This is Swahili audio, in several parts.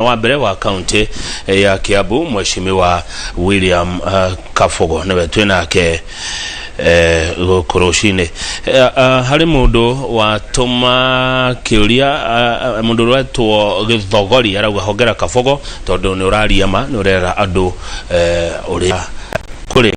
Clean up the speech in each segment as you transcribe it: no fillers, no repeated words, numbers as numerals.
wa mbere wa county ya Kiambu Mheshimiwa William Kafogo nawe twinake gukoroshine hari mundu watuma kiuria mundu wetwo Githogori arauga hongera Kafogo tondu ni uraria ma ni urera andu uria kuri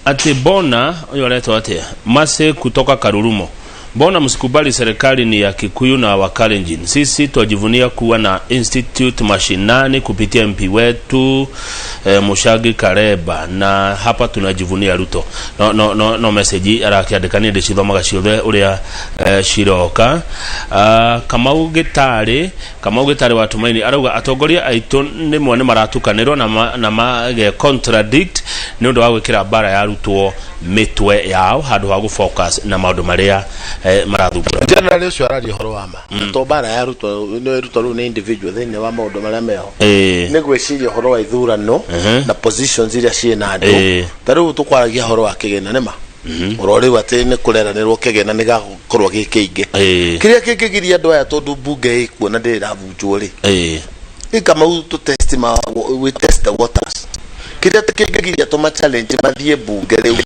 ati bona yoletwa ati mase kutoka Karurumo. Mbona msikubali serikali ni ya Kikuyu na Wakalenjin? Sisi tujivunia kuwa na institute mashinani kupitia MP wetu Mushagi Kareba, na hapa tunajivunia Ruto. No message arakiandikania ndicithomaga ciothe uria ciroka. Kamau Gitari wa Tumaini arauga atongoria aitu nimwe ni maratukanirwo na mage contradict ni undu wa gwikira bara ya Ruto mitwe yao handu ha gufocus na maundu maria marathumbura. Generally ucio arari horo wama to bara ya Ruto ru ni individual thini wa maundu maria meho ni gwiciria horo wa ithurano na positions iria ciena andu taru tukwaragia horo wa kigena nema urori wate ne kureranirwo kigena ni gakorwo gikinge kiria kikigiria andu aya tondu bunge ikuona ndiravunjwo ri ikama to test we test the waters kiria tukigiria to ma challenge mathie bunge riu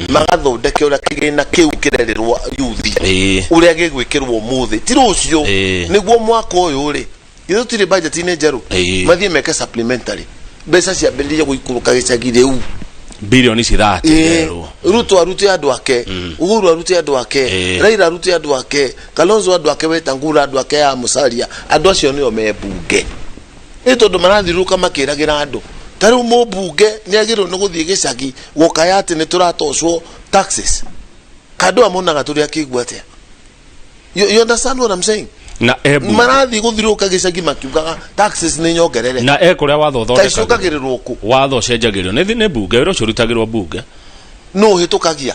magathondeke uria kigina kiu kirererwo yuthi uria gigwikirwo muthi ti rucio niguo mwaka uyu ri ithu tiri budget ine njeru mathie meke supplementary besa cia bendia guikuruka gicagi riu bilioni 30 Ruto aruti andu ake Uhuru aruti andu ake Raila aruti andu ake Kalonzo andu ake Wetangula andu ake ya Musalia andu acio nio me bunge tondu marathiruka makiragira andu taru mo bunge ni agirwo no guthie gicagi gukaya ati ni turatocwo taxes kadu amonaga turi akigwa atia you understand what I'm saying na marathi guthiruka gicagi makiugaga taxes ni nyongerere na kuria watho thondeka tacokagirirwo ku watho cenjagirwo ni bunge wiro curutagirwo bunge no hitukagia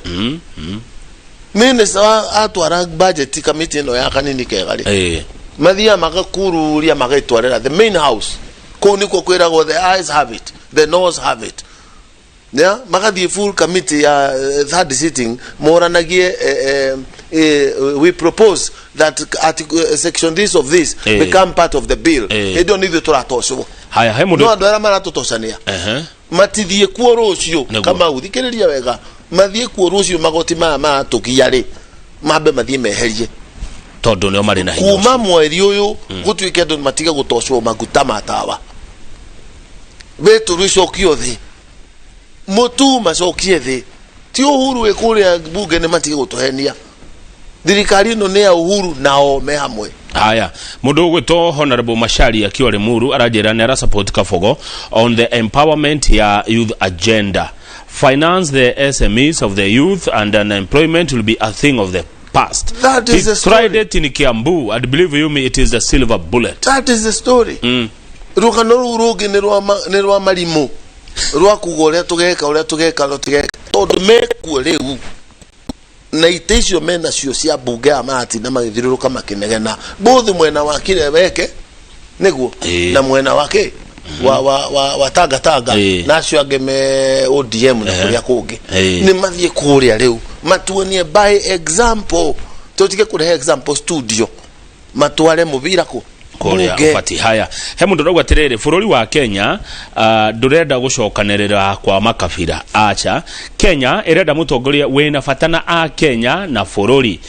minister atwara budget committee no ya kanini kegari mathia magakururia magaitwarira the main house ko niko kwiragwo the eyes have it the nose have it yeah magathi full committee ya third sitting moranagie we propose that section this of this become part of the bill they don't need to ratosho haya he mundu no andara maratotosania matithie kuo rucio kama uthikiriria wega mathie kuo rucio magoti ma tukiari mabe mathie meherie tondu nio mari na hinya kuma mweri uyu gutwike andu matiga gutocwo maguta matawa betu ricokio thi mutu macokie thi ti Uhuru ekuria bunge ni matiga gutohenia thirikari no ne ya Uhuru nao me hamwe. Haya mundu gwito Honorable Mashari akiwa Limuru arajira ni ara support Kafogo on the empowerment ya youth agenda, finance the SMEs of the youth, and unemployment will be a thing of the past. That is the story. Tried it in Kiambu. I believe you me it is the silver bullet. That is the story. Rukano rugi ni rwa marimo rwa kugoria tugeka tondu mekuo riu na itecio mena cio cia bunge amati na magithiruruka makinegena bothi mwena wa Kireweke niguo na mwena wake wa Tanga nacio angeme ODM na kuria kungi ni mathie kuria riu matuonie by example totike kurehe example studio matware mubira ku kuria ufati. Haya he mundu rauga tiriri bururi wa Kenya ndurenda gucokanirira kwa makabira acha Kenya irenda mutongoria wena fatana a Kenya na bururi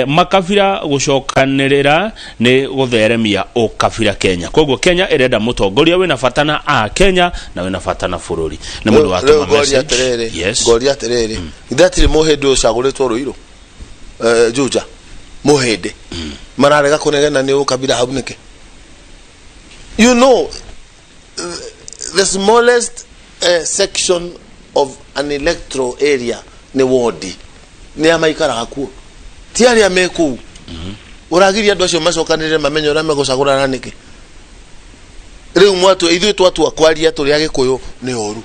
makabira gucokanirira ni gutheremia ukabira Kenya koguo Kenya irenda mutongoria wena fatana a Kenya na wena fatana bururi ni mundu wa tuma message. Yes goria terere thatiri muhendo ucaguritwo ruiro juja muhende mararega kunegena ni ukabira hau nike. You know, the smallest section of an electoral area ni ward ni amaikara hakuo ti aria meku uragiria andu acio macokanire mamenyo na megocagura nanike riu mwatu ithu twatu akwaria turi agikuyu ni oru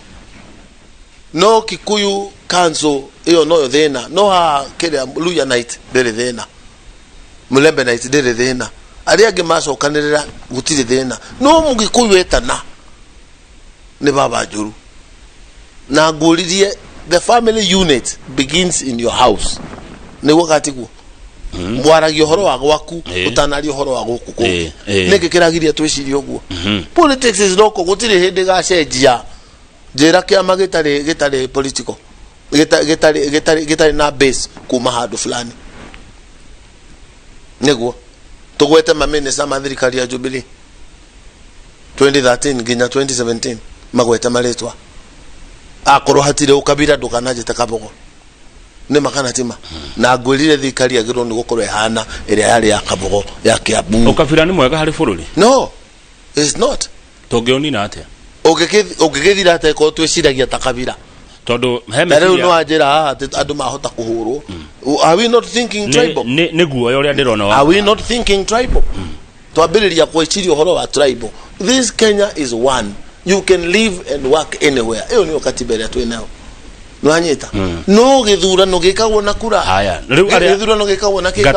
no Kikuyu council iyo no thina no ha kiria Luya night ndiri thina Mulembe night ndiri thina ari age macokanirira gutire thina no Mugikuyu etana ni baba njuru na nguririe the family unit begins in your house ni wakati ku mwaragia horo wa gwaku utanaria horo wa guku ku niki kiragiria twicirie uguo politics is loko gutire hindi gacenjia njira kiama gitari political gitari na base kuma handu fulani niguo tugwete maminista ma thirikari ya Jubilee 2013 nginya 2017 magwete maritwa akorwo hatire ukabira ndukanajite kabogo ne makana tima na ngwirire thikari agirwo ni gukorwo ehana iria yari ya kabogo ya Kiambu ukabira ni mwega hari bururi no it's not togeoni na atia ugigithira ate ko twiciragia takabira todo rero no ajira andu mahota kuhurwo are we not thinking tribal ne guo yoria ndirona are we not thinking tribal twambiriria kwiciria horo wa tribal this Kenya is one you can live and work anywhere iyo ni okatibere twinao nwanyita no githurano gikagwo na kura haya githurano gikagwo na kika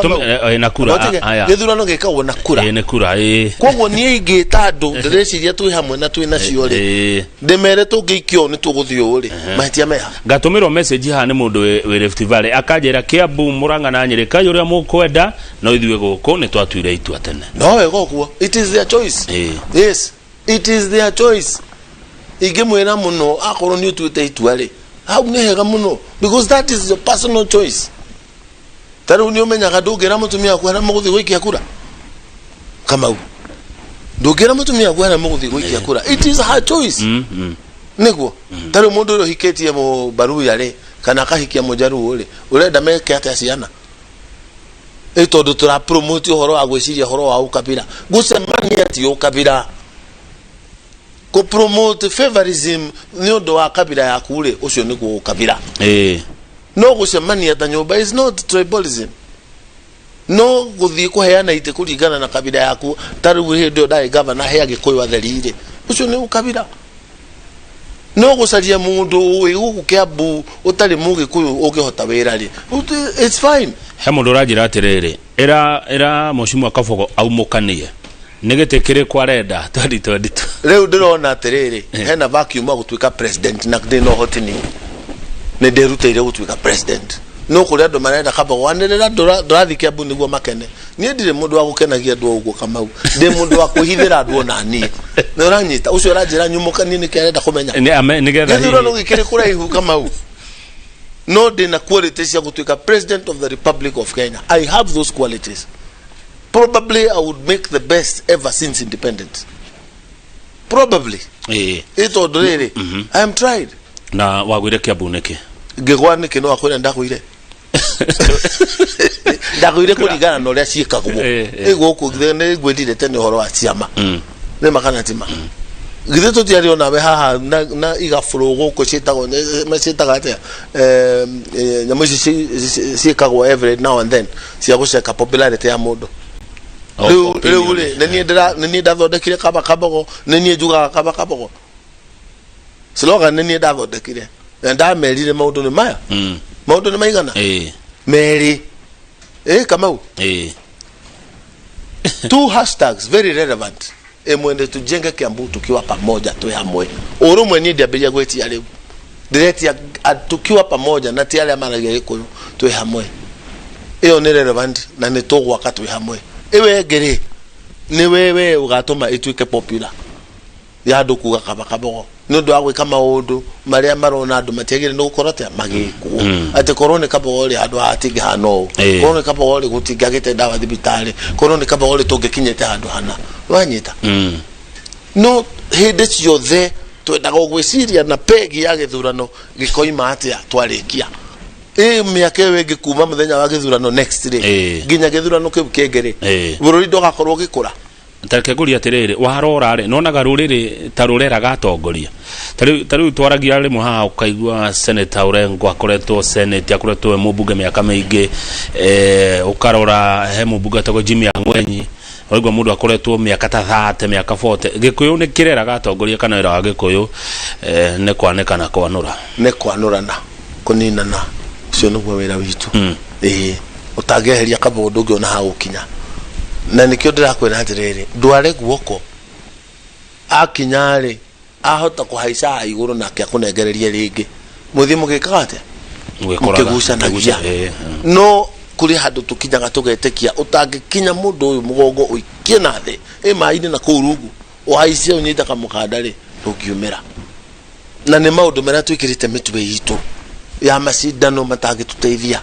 na kura haya githurano gikagwo na kura ne kura kogwo nie ingita andu ndireciria twi hamwe na twi na cio ri ndemere tungikio ni tuguthio ri mahitia meha ngatumirwo message ha ni mundu we Rift Valley akanjira Kiambu Murang'a na Nyerika yuria mukwenda no ithuwe guku ni twatuire itua tene no wego kuo it is their choice yes it is their choice igimwira muno akorwo ni utuite itua ri how nehega muno because that is your personal choice taro ni omenyaga ndugera mutumia kwara muguthi gwikia kura kama u ndugera mutumia kwara muguthi gwikia kura it is her choice niguo taro mundu ro hiketie mu baruya ri kana kahikia mujaru ri urenda meke ate ciana itondo tura promote horo wa gwiciria horo wa ukabira gucemania ti ukabira ko promote favorism nyondo wa kabira ya kule ucio ni ku kabira no gucemania ta nyumba is not tribalism no guthii kuheana ite kuringana na kabira yaku taru hindu dai governor he agikuyu atherire ucio ni ukabira no gucaria mundu uyu Kiambu utari mugikuyu ugihota wira ri it's fine he mundu rajira atiriri era Mheshimiwa Kabogo aumukanie negete kire kwa reda 2022 leo ndirona atiriri hena vacuum gutwika president na ndino hotini ne derutire gutwika president no kuria ndo marenda Kabogo wanirira ndurathi Kiambu niguo makene nie ndire mundu wa gukenagia ndu uguo Kamau ndi mundu wa kuhithira ndu onani no ranyita ucio rajira nyumukani ni kirenda kumenya nigetha ndiro no gikire kuraihu Kamau no ndina qualities ya gutwika president of the Republic of Kenya I have those qualities. Probably I would make the best ever since independence. Probably. Ito ndriri. I am tried. Na wagwire Kiambu niki. Ngigwa niki no akwira ndagwire. Ndagwire kuringana no ria ciikagwo. Ego ku ne gwendire tene horo wa ciama. Ne makana tima. Githe tutiari ona we haha na igafuro guko citagwo macitaga atia nyamu ciikagwo every now and then cia guceka popularity ya mundu. Ule neni ndathondekire Kabogo neni njugaga Kabogo slogan neni ndathondekire ndamerire maundu ni maya maundu ni maigana meri Kamau two hashtags very relevant emwende tujenge Kiambu tukiwa pamoja tu hamwe urumwe ni ndiaberia gwetia leo direct tukiwa pamoja na tiale amaragia ikuyu tu hamwe iyo ni relevant na ni to wakati tu hamwe ewe gere ni wewe ugatuma itwike popular ya ndukuga Kabogo no ndo agwe kama undu maria marona andu matiagire no gukorote magiku ate korone Kabogo ri andu atige hano korone Kabogo ri gutigagite dawa thibitari korone Kabogo ri tungikinyete handu hana wanyita no hinde cio the twendaga gwiciria na pegi ya githurano gikoima atia twarikia miaka wege kuma muthenya wa githurano next day ginya githurano kiu kengere bururi ndogakorwo gikura tareke guria atiriri warora ri nonaga ruriri tarurera gatongoria tariu twaragia ri muha ukaigua senator Orengo akoretwo senate akoretwo mubunge miaka mingi ukarora he mubunge tago Jimmy Ang'wenyi oigwa mundu akoretwo miaka ta 30 miaka 40 gikuyu ni kirera gatongoria kana ira wa gikuyu ne kwanekana kwanura na kuninana cio no gwera witu utageheria Kabogo ndungiona ha gukinya na nikio ndirakwira atiriri ndware guoko akinyari ahota kuhaica iguru nake akunengereria ringi muthi mugikaga atia mukigucanagia no kuri handu tukinyaga tugetekia utangikinya mundu uyu mugongo uikie na thi mai-ini na kurugu uhaicie unyita kamukanda ri ndukiumira na ni maundu maria twikirite mitwe yitu ya macindano matangituteithia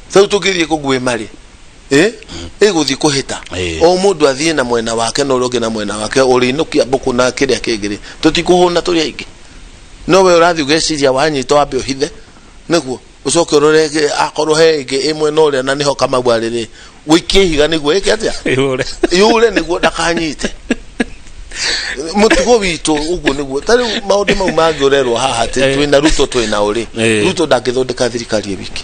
thau tugithie kugwe mari guthi kuhita o mundu athie na mwena wake no roge na mwena wake urinukia mbuku na kiria kingiri tutikuhuna turi aingi no we urathi ugeciria wanyita wambe uhithe niguo ucoke urore akorwo he ingi imwe no ria na niho kama bwariri wikie higa niguo ike atia yure niguo ndakanyite mutugo witu uguo niguo tari maundu mau mangirerwo haha twina Ruto twina uri Ruto ndangithondeka thirikari wiki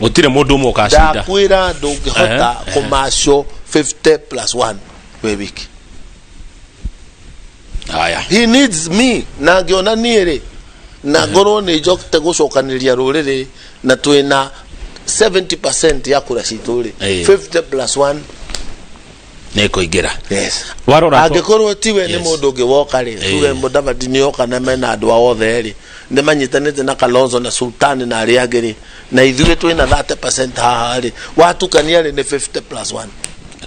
utire mundu umwe ukashinda ndakwira ndungihota commercial 50+1 we wiki aya he needs me na ngiona niere na ngoro ni njokte gucokaniria ruriri na twina 70% ya kura cituri 50+1 neko igira yes warora angikorwo tiwe ni mundu ungi woka ri tuwe Mudavadi ni yoka na mena andu othe ri ni manyitanite na Kalonzo na Sultan na ari angiri na ithuĩ twina 30% haha ri watukania ri ni 50+1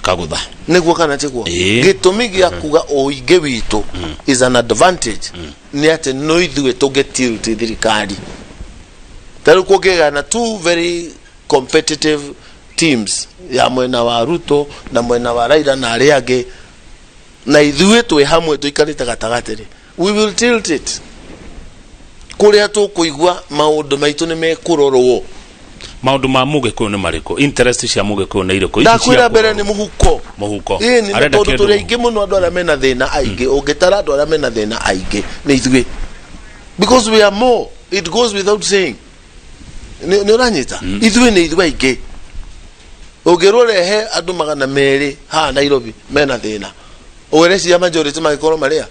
kagutha niguo kana tiguo gitumi gia kuga oige witu is an advantage ni ati no ithuĩ tungetilt thirikari taru kugega na two very competitive teams ya mwena wa Ruto na mwena wa Raila na ari angi na ithuĩ twi hamwe tuikarite gatagati we will tilt it kuria tukuigwa maundu maitu ni mekurorwo maundu ma Mugikuyu ni mariko interest cia Mugikuyu ni iriko ndakwira mbere ni muhuko ni arenda kindu turi aingi muno andu aria mena thina aingi ungitara andu aria mena thina aingi ni ithuĩ because we are more it goes without saying ni uranyita ithuĩ ni ithuĩ aingi ugirorehe andu 200 ha Nairobi mena thina uwereci ya majority magikoro maria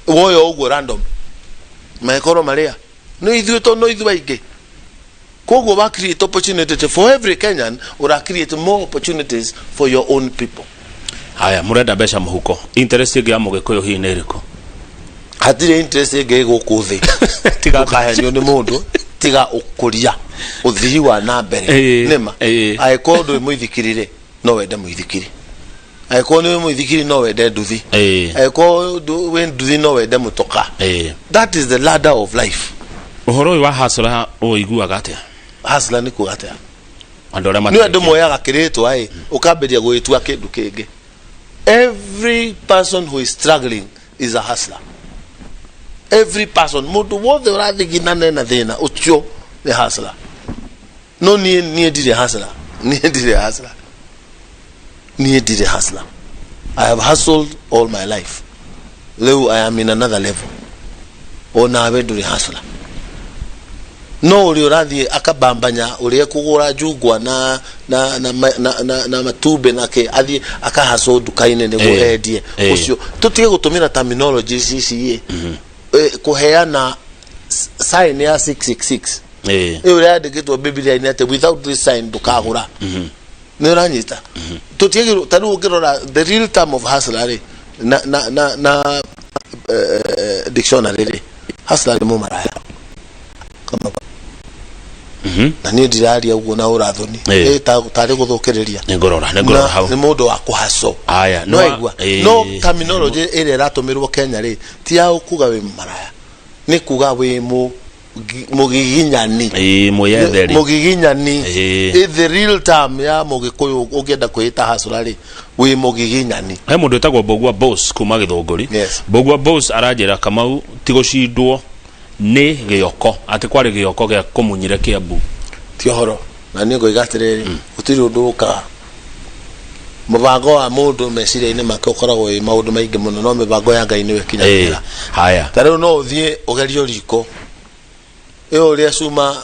woyo uguo random magikoro maria no ithuĩ to no ithuĩ aingi koguo wa create opportunity for every Kenyan or create more opportunities for your own people. Haya murenda besha muhuko interest ya Mugikuyu hi ni iriko hatire interest ege guku thi tiga kahenyo ni mundu tiga ukuria uthii wa na mbere nema aiko ndu muithikirire no wende muithikiri aiko ni muithikiri no wende nduthi aiko we nduthi no wende mutoka that is the ladder of life. Uhoro wa hasra uiguaga atia hasla ni kugatea andora ni andu moyaga kiritwa ukamberia gwitua kindu kingi. Every person who is struggling is a hustler. Every person mundu wothe urathigina na thina ucio ni hustler. No ni ndire hustler ni ndire hustler. I have hustled all my life. Now I am in another level. Ona abenduri hustler no uri urathie akabambanya uri kugura njungwa na matube nake athie akahaso dukaine ne guendie ucio tutige gutumira terminology ici kuheana sign ya 666 uri andikitwo Biblia-ini ate without this sign dukagura ni uranyita tutige taru ukirora the real term of hustler na dictionary hustler mo maraya kama na ni ndiraria uguo na urathoni tari guthukireria ni ngorora hau ni mundu wa kuhaso aya no igwa no terminology ire iratumirwo Kenya ri ti ya kuga we maraya ni kuga we mugiginyani mugiginyani the real term ya Mugikuyu ugienda kuita hasura ri we mugiginyani he mundu etagwo Mbogua Boss kuma Githunguri Mbogua Boss aranjira Kamau tigucindwo ni gioko ati kwari gioko gya kumunyire Kiambu ti horo na ni ngo igatiriri utiri undu uka mubango wa mundu meciria-ini make ukoragwo i maundu maingi muno no mibango ya Ngai niwe kinyakira haya tariu no uthie ugerio riko iyo ria cuma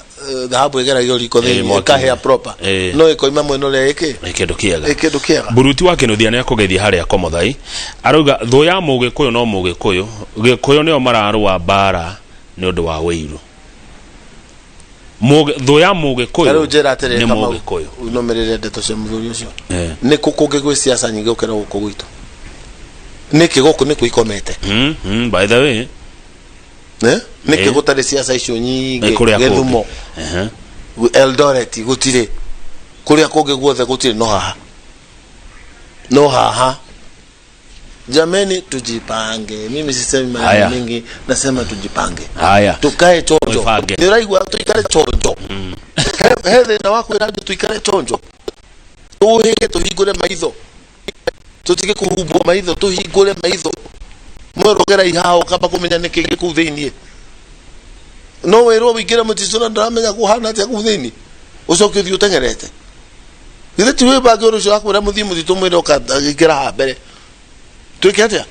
dhahabu igeragio riko thini kahia proper no ikoima mweno ria iki ikindu kiega Buruti wa Kinuthia ni akugethia haria Komothai arauga thu ya Mugikuyu no Mugikuyu Gikuyu nio mararua bara ni undu wa wiru thu ya Mugikuyu ni Mugikuyu no merere ndeto cia muthuri ucio ni kukunge gwi siasa nyingi ukira guku gwitu niki guku ni kuikomete by the way niki gutari siasa icio nyingi Githumo Eldoret gutire kuria kungi guothe gutiri no haha jameni tujipange mimi sisemi mara mingi nasema tujipange haya tukae chonjo niraigwa tuikare chonjo hethe na wako iraje tuikare chonjo tuhike tuhigure maitho tutige kuhubwo maitho tuhigure maitho mwerogera ihao kaba kumenya nikige kuthini no wero wikira mutisona ndamenya kuhana ati kuthini ucoke thio tengerete ile tiwe bagoro cyo akora muthimu thitumwire ukagikira habere tukiatia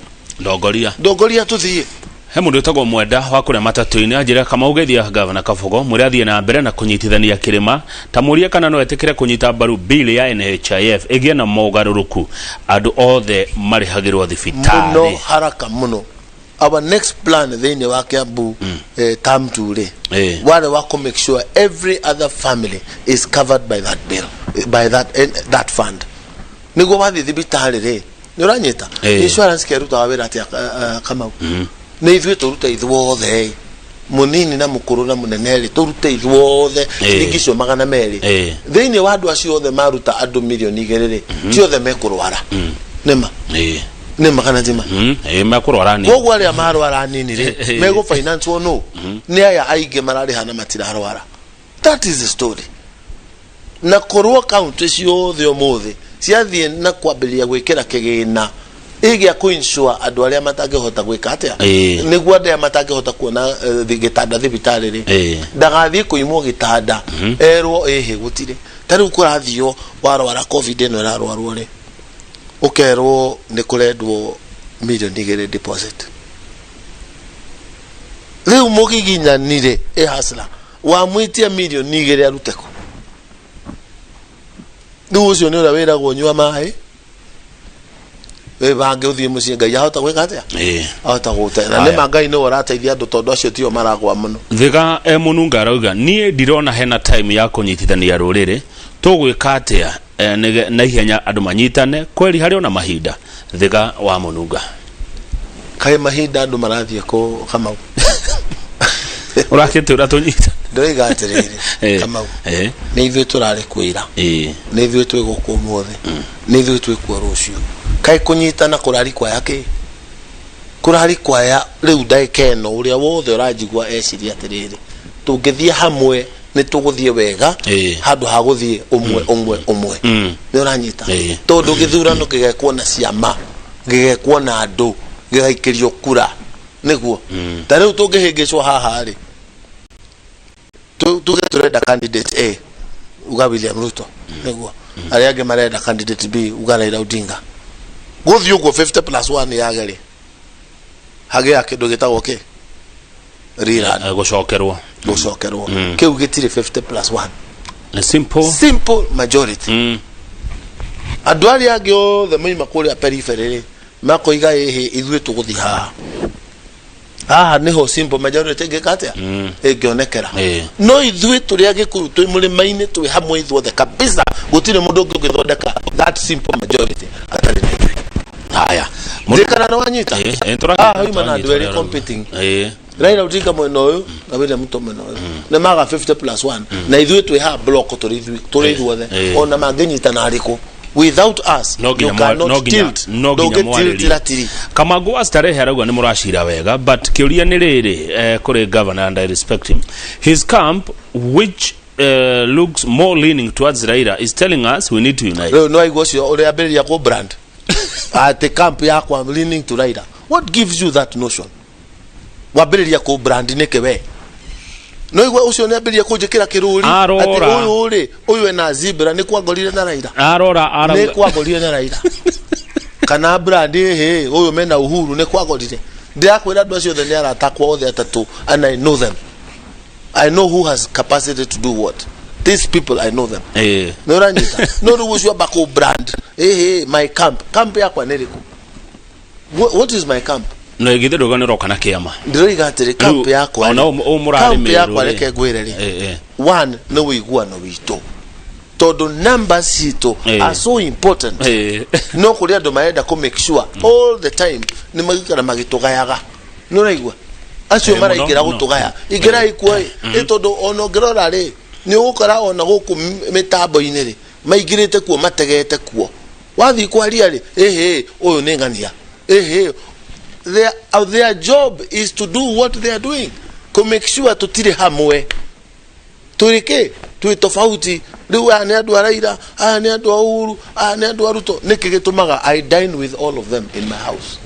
ndogoria tuthie he mundu etagwo Mwenda wa kuria matatu-ini anjira kama ugethia gavana Kabogo muri athie na mbere na kunyitithania kirima ta muria kana no etikire kunyita mbaru bill ya NHIF egie na mogaruruku andu othe marihagirwo thibitari muno haraka muno. Our next plan thini wa Kiambu term 2 wale wako make sure every other family is covered by that bill, by that fund. Nigo wathi thibitari ri nuranyita insurance keruta wawira ati kama ne ithuĩ tũruta ithuothe munini na mukuru na muneneri tũruta ithuothe ingicio 200 thĩinĩ wa andũ acio othe maruta andũ 2,000 ciothe mekurwara nema nema kana njima mekurwara ni koguo arĩa marwara nini ri mego finance no ni aya aingĩ mararĩhana matirarwara. That is the story. Na korwo count ciothe ũmũthĩ ciathiĩ na kwambĩrĩria gwĩkĩra kĩgĩna igia kuinsure andu aria matangihota gwika atia niguo andu matangihota kuona gitanda thibitari ri ndagathie kuimwo gitanda erwo ehe gutire tari ukurathio warwara covid eno rarwarwo ri ukerwo ni kurendwo $1,000,000 deposit riu mugiginyanire hasla wa mwitia $1,000,000 aruteko riu ucio ni ura wiragwo nyua mai bange uthie mucie ngai ahota gwika atia ahota gutena ne mangai no arateithia andu tondu acio tio maragwa muno thiga mununga arauga nie ndirona hena time ya kunyitithania ruriri tugwika atia na ihenya andu manyitane kweli hari ona mahinda thiga wa mununga kai mahinda andu marathie ko kama urakete uratunyita ndoiga atiriri kama ni ithuĩ turari kwira ni ithuĩ twiguku muothe ni ithuĩ twikuo rucio kai kunyitana kurari kwa yake kurari kwa ya riu ndaikeno uria wothe urajigwa eciria atiriri tungithie hamwe ni tuguthie wega handu ha guthie umwe ni uranyita tondu githurano gigekwo na ciama gigekwo na andu gigaikirio kura niguo ta riu tungihingicwo haha ri turenda candidate A uga William Ruto niguo aria angi marenda candidate B uga Raila Odinga guthio go 50+1 yageri hage akindu gitagwo ke rira gucokerwo kiu gitire 50+1 a simple majority andu aria angi othe moima kuria periphery makoiga ehe ithuĩ tuguthi haha niho simple majority ngikatia ingionekera no ithuĩ turia gikuru twi murima-ini twi hamwe ithuothe kabisa gutire mundu ngithondeka that simple majority atari haya ndikana na wanyita hima na ndwere competing Raila Odinga mwena uyu na William Ruto mwena uyu na maga 50+1 na ithuĩ twi ha block turi ithuothe ona manginyita na ariku without us no tilt kama go astarehe arauga ni murashira wega but kiuria ni riri kuri governor and I respect him his camp which looks more leaning towards Raila is telling us we need to unite no aigwo cio uri ambiriria ku brand at the camp yakwa leaning to Raila. What gives you that notion wambiriria ku brand nike we no igwa ucio ne ambiria kunjikira kiruri ati uyu ena zebra ni kwagorire na Raila arora ni kwagorire na Raila kana brand uyu mena Uhuru ni kwagorire ndiakwira andu acio ne aratakwa othe atatu and I know them. I know who has capacity to do what. These people I know them no ranyita no rugucio bako brand my camp yakwa neriku what is my camp no igithe rugane rokana kiama ndiroiga atiri camp yakwa ona umurari yakwa reke gwireri one no wiguano wito todo numbers hito are so important no kuria ndo maenda ko make sure all the time ni magikana magitogayaga no raigwa acio maraikira gutugaya igira ikuo itondo ono gerora ri ni ukora ona guku mitambo-ini ri maigirite kuo mategete kuo wathi kwaria ri uyu ni ngania their job is to do what they are doing, to make sure tutire hamwe turike tui tofauti riu ani andu araira ani andu auru ani andu aruto niki gitumaga I dine with all of them in my house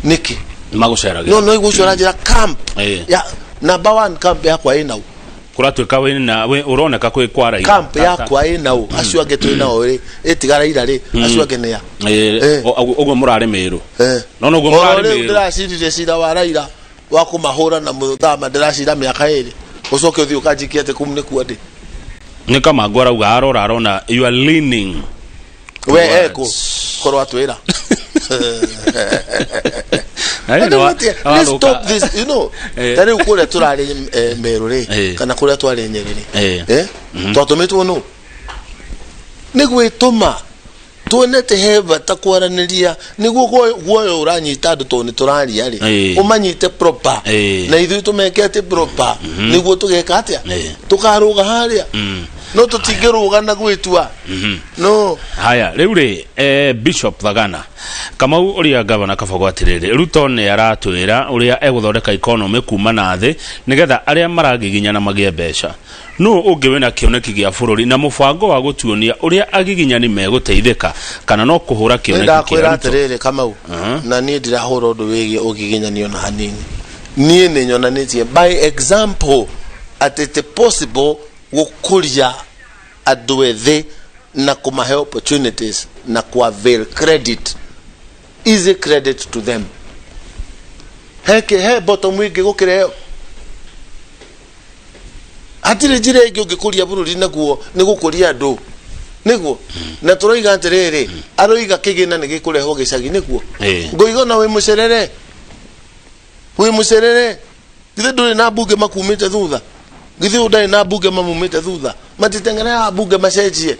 niki maguceragira no igucora njira camp ya number 1 camp yakwa inau kuratuika we na we uroneka kwi kwara camp yakwa inau acio ange twi nao ri itigara ira ri acio ange nia ugo murare miru no ugo murare miru ndiracirire cira wa raira wa kumahura na muthama ndiracira miaka iri ucoke uthi ukanjikia ati kumne kuandi ni kama ngora uga arona you are leaning we eko korwa twira let's stop this, you know. Tari ukule turari merure kana kule twari nyerere twatumĩtwo no nĩguo itũma tuonete heva takwaraniria nĩguo guoyo uranyita andu toni turaria ri umanyite proper na ithuĩ tumekete proper nĩguo tugeka atia tukaruga haria no tutigeruga na gwitua no haya riu ri Bishop Thagana Kamau uria governor Kabogo atiriri Ruto ne aratwira uria eguthondeka economy kuma na thi nigetha aria maragiginya na magie mbeca no ungewena kioneki gia bururi na mubango wa gutuonia uria agiginya ni meguteithika kana no kuhura kioneki kia atiriri Kamau na ni ndirahura undu wigie ugiginyanio na hanini nie ni nyonanitie by example at it possible gukuria andu ethi na kumahe opportunities na kuavail credit, easy credit to them. He bottom wigi gukireo atire jire igi ugikuria bururi naguo ni gukuria andu niguo na turoiga atiriri aroiga kigina ni gikureho gicagi niguo ngoigo na we mucerere githe nduri na bunge makumite thutha githe udai na bunge mamumite thutha matitengera bunge macejie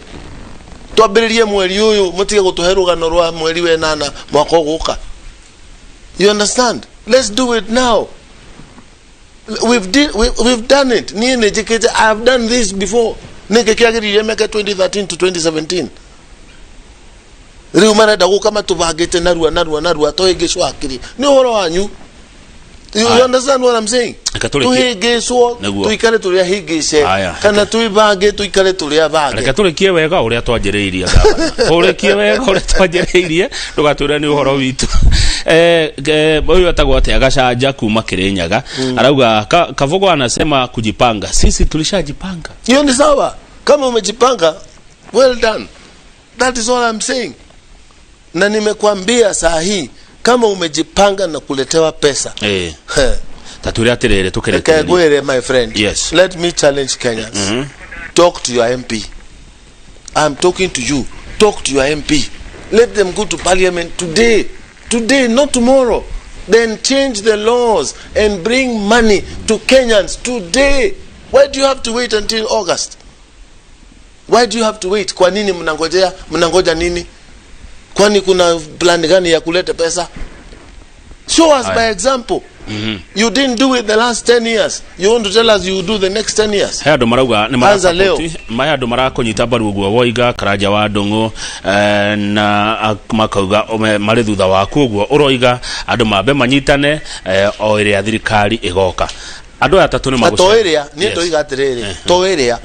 twambiririe mweri uyu mutige gutuherugano rwa mweri we 8 mwaka uguka. You understand? Let's do it now. We've done it. I have done this before. Nike kiagiririe meka 2013 to 2017. Riu marenda gukama tubagite narua tohigicwa akiri ni uhoro wanyu. You understand what I'm saying? Tuhigicwo tuikare turia higice kana tuibage tuikare turia bage. Reka turikie wega uria twanjiriirie gaba. Urikie wega uria twanjiriirie tugatura ni uhoro witu. Boyo atagwa ati agacanja kuma Kirinyaga arauga Kabogo anasema kujipanga. Sisi tulishajipanga. Hiyo ni sawa. Kama umejipanga, well done. That is all I'm saying. Na nimekwambia saa hii kama umejipanga na kuletewa pesa taturia atirere tukerete gwere my friend. Yes. Let me challenge Kenyans. Talk to your MP. I'm talking to you. Talk to your MP. Let them go to parliament today, not tomorrow. Then change the laws and bring money to Kenyans today. Why do you have to wait until August? Why do you have to wait? Kwa nini mnangoja nini? Kwani kuna plan gani ya kuleta pesa? Show us by example. You didn't do it the last 10 years. You want to tell us you will do the next 10 years? Haya ndo marauga ni marasapoti. Maya ndo marakonyita baruguo woiga Karaja wa Ndungu na makauga mari thutha wa kuguo uroiga andu mambe manyitane o iria thirikari igoka. Andu atatu ni magucera. Atoeria ni ndoiga atiriri. Toeria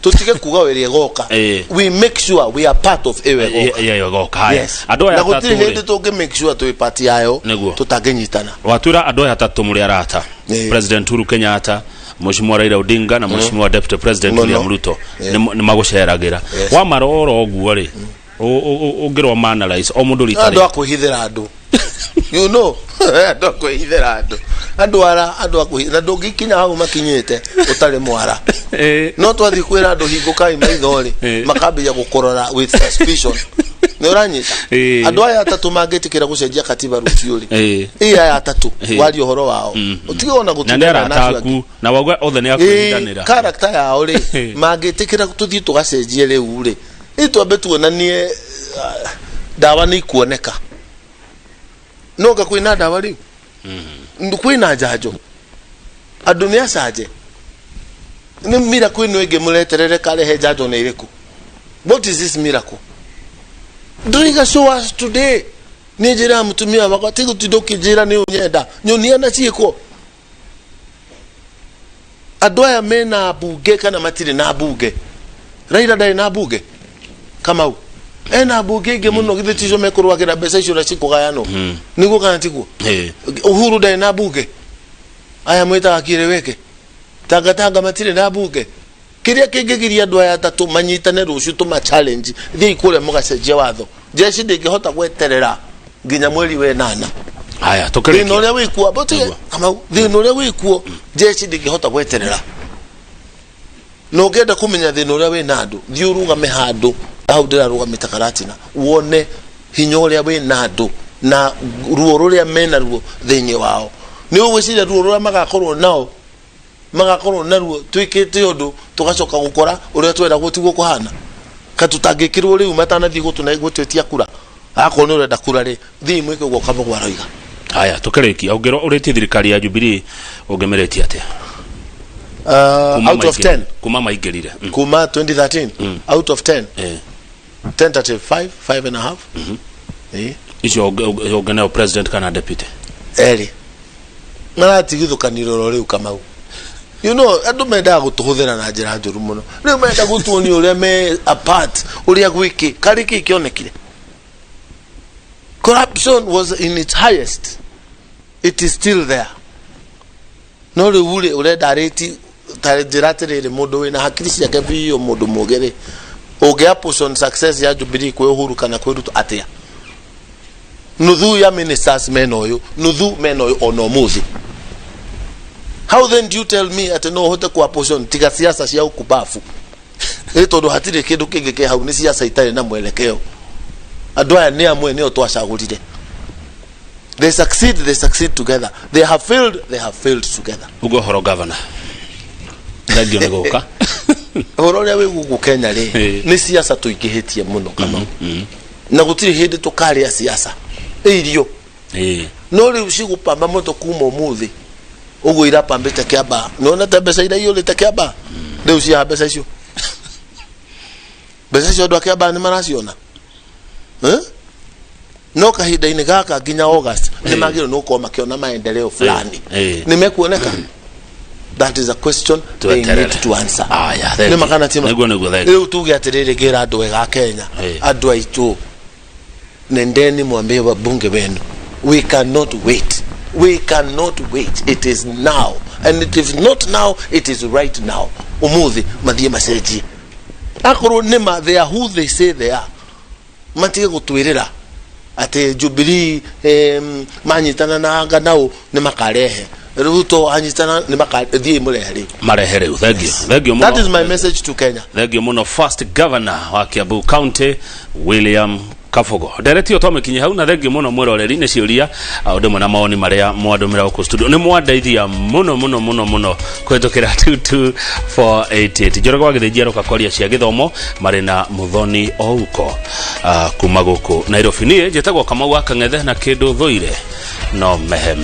tutige kuga weria igoka. We make sure we are part of ewe igoka. Yes. Andu atatu. Na gutiri hindi tuge make sure tu party yayo tutagenyitana. Watura andu atatu muri arata. President Uhuru Kenyatta, Mheshimiwa Raila Odinga na Mheshimiwa Deputy President William Ruto ni maguceragira. Wa maroro oguo ri. Ugirwa manalize o mundu ritari. Andu akuhithira andu. You know, andu akuhithira andu. Andu akuhithira na ndungikinya hau makinyite utari mwara. No twathi kwira andu hingukai maithori makambia gukorora with suspicion. Ni uranyita andu aya atatu mangitikira gucenjia katiba rutiuri aya atatu wali uhoro wao utige ona gutinda naku na wagwa othe ni akuhindanira character yao ri mangitikira tuthii tugacenjie riu ri itwambe tuonanie dawa ni kuoneka no ga kwina dawa ri kwina njanjo andu ni acaje ni miracle ino ege mureterere karehe jajo na iriku. What is this miracle? Ndriga show us today. Ni jira mutumia wakati gutidoki jira ni unyenda nyonia na chiko adoya mena buge kana matiri na buge Raila dai na buge kama u ena buge ge muno githitijo mekorwa kira besa icio rachiko gayano nigo kana tiko Uhuru dai na buge aya mwita akire weke tanga matiri na buge kiria kigigiria doya tatu manyitane rucio tuma challenge thii kure mugacenjia watho jeshi ndingihota gweterera ginya mweri we nana haya tokereki thino ria wikuo bote kama thino ria wikuo jeshi ndingihota gweterera no ngenda kumenya thino ria we nando thiuruga mehando au ndiraruga mitakaratina wone hinyo ria we nando na ruo ruria mena ruo thinyi wao ni ugwiciria ruo ruria magakorwo naruo twikite undu tugacoka gukora uria twenda gutigwo kuhana katutangikirwo riu matanathi gutuna igutwetia kura akone urenda kura ri thi mwike gwo kama gwaraiga haya tokereki augero ureti thirikari ya Jubilee ugemereti atia out of 10 kuma maigerire kuma 2013 out of 10 tentative 5.5 icio ugeneo president kana deputy eri mara tigithukaniro riu kama you know andu menda gutuhuthira na njira njuru muno riu menda gutuoni uria me apart uria gwiki kariki kionekire. Corruption was in its highest. It is still there. No the wule ureda reti tarejiratere modo we na hakiri ciake biyo modo mogere ogia portion success ya Jubilee kwe Uhuru kana kwe Ruto atia nuthu ya ministers menoyo nuthu menoyo onomuthi. How then do you tell me at no hote kwa portion tiga siasa cia ukubafu etondo hatire kindu kingi ke hau ni siasa itare na mwelekeo adwaya ni amwe ni otwashagurire. They succeed together. They have failed together. Ugo horo governor radio negoka horo ria we gugu Kenya ri ni siasa tuigihitie muno kama na gutiri hindi tukari ya siasa irio no ri ucigupamba moto kuma umuthi ugo ira pambite kiaba nona tabesa ira iyo lite kiaba ri ucia besa icio besa icio ndo kiaba ni maraciona no kahinda-ini gaka nginya August ni magiro no kwa makiona maendeleo fulani nimekuoneka. That is a question they need to answer. Ni makana tima leo tuge atirire gira andu ega Kenya andu aitu nendeni mwambie wabunge wenu we cannot wait. It is now, and it is not now, it is right now. Umuthi mathie macenjie akoro nima they are who they say they are matige gutwirira ate Jubilee manyitana na anga nao ni makarehe Ruto anyitana ni makathie murehere marehere. Thank you that is my message to Kenya. Thank you muno first governor wa Kiambu County William Kafogo direct yo tome kinyi hau na thank you muno mwiroreri ni ciuria ndimwe na maoni maria mwadumira uko studio ni mwandaithia muno kwetukira 22488 jorego agithijia roka kwaria cia githomo mari na Muthoni ouko kuma guku Nairobi. Nie jetagwo Kamau Akang'ethe na kindu thoire no mehe